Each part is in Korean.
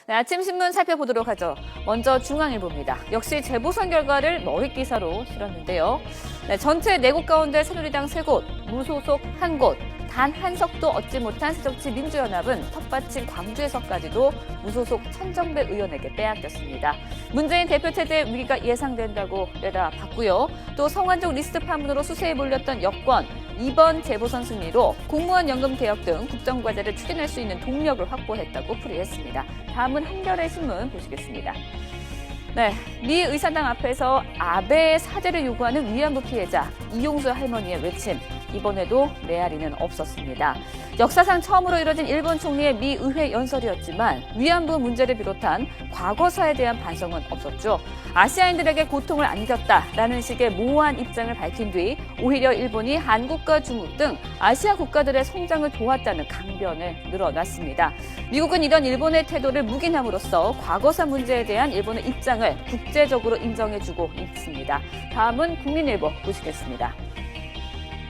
네, 아침 신문 살펴보도록 하죠. 먼저 중앙일보입니다. 역시 재보선 결과를 머릿 기사로 실었는데요. 네, 전체 4곳 가운데 새누리당 3곳, 무소속 1곳, 단 한 석도 얻지 못한 새정치민주연합은 텃밭인 광주에서까지도 무소속 천정배 의원에게 빼앗겼습니다. 문재인 대표 체제 위기가 예상된다고 내다봤고요. 또 성완종 리스트 파문으로 수세에 몰렸던 여권, 이번 재보선 승리로 공무원 연금 개혁 등 국정과제를 추진할 수 있는 동력을 확보했다고 풀이했습니다. 다음은 한겨레 신문 보시겠습니다. 네, 미 의사당 앞에서 아베의 사죄를 요구하는 위안부 피해자 이용수 할머니의 외침. 이번에도 메아리는 없었습니다. 역사상 처음으로 이뤄진 일본 총리의 미 의회 연설이었지만 위안부 문제를 비롯한 과거사에 대한 반성은 없었죠. 아시아인들에게 고통을 안겼다라는 식의 모호한 입장을 밝힌 뒤 오히려 일본이 한국과 중국 등 아시아 국가들의 성장을 도왔다는 강변을 늘어놨습니다. 미국은 이런 일본의 태도를 묵인함으로써 과거사 문제에 대한 일본의 입장을 국제적으로 인정해주고 있습니다. 다음은 국민일보 보시겠습니다.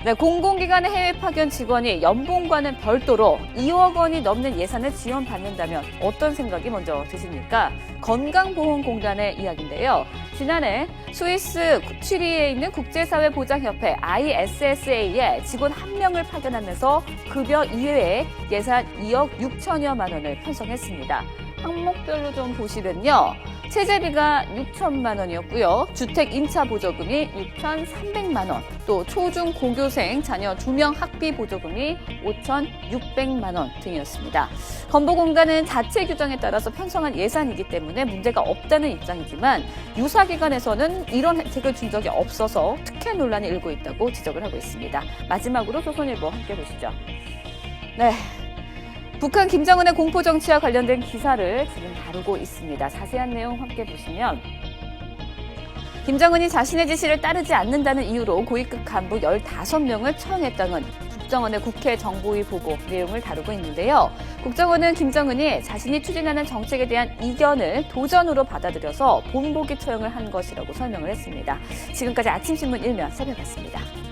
네, 공공기관의 해외 파견 직원이 연봉과는 별도로 2억 원이 넘는 예산을 지원받는다면 어떤 생각이 먼저 드십니까? 건강보험공단의 이야기인데요. 지난해 스위스 취리히에 있는 국제사회보장협회 ISSA에 직원 1명을 파견하면서 급여 이외에 예산 2억 6천여만 원을 편성했습니다. 항목별로 좀 보시면요. 체재비가 6천만 원이었고요. 주택 임차 보조금이 6,300만 원, 또 초중 고교생 자녀 2명 학비 보조금이 5,600만 원 등이었습니다. 건보공단은 자체 규정에 따라서 편성한 예산이기 때문에 문제가 없다는 입장이지만 유사기관에서는 이런 혜택을 준 적이 없어서 특혜 논란이 일고 있다고 지적을 하고 있습니다. 마지막으로 조선일보 함께 보시죠. 네. 북한 김정은의 공포정치와 관련된 기사를 지금 다루고 있습니다. 자세한 내용 함께 보시면 김정은이 자신의 지시를 따르지 않는다는 이유로 고위급 간부 15명을 처형했다는 국정원의 국회 정보위 보고 내용을 다루고 있는데요. 국정원은 김정은이 자신이 추진하는 정책에 대한 이견을 도전으로 받아들여서 본보기 처형을 한 것이라고 설명을 했습니다. 지금까지 아침신문 일면 살펴봤습니다.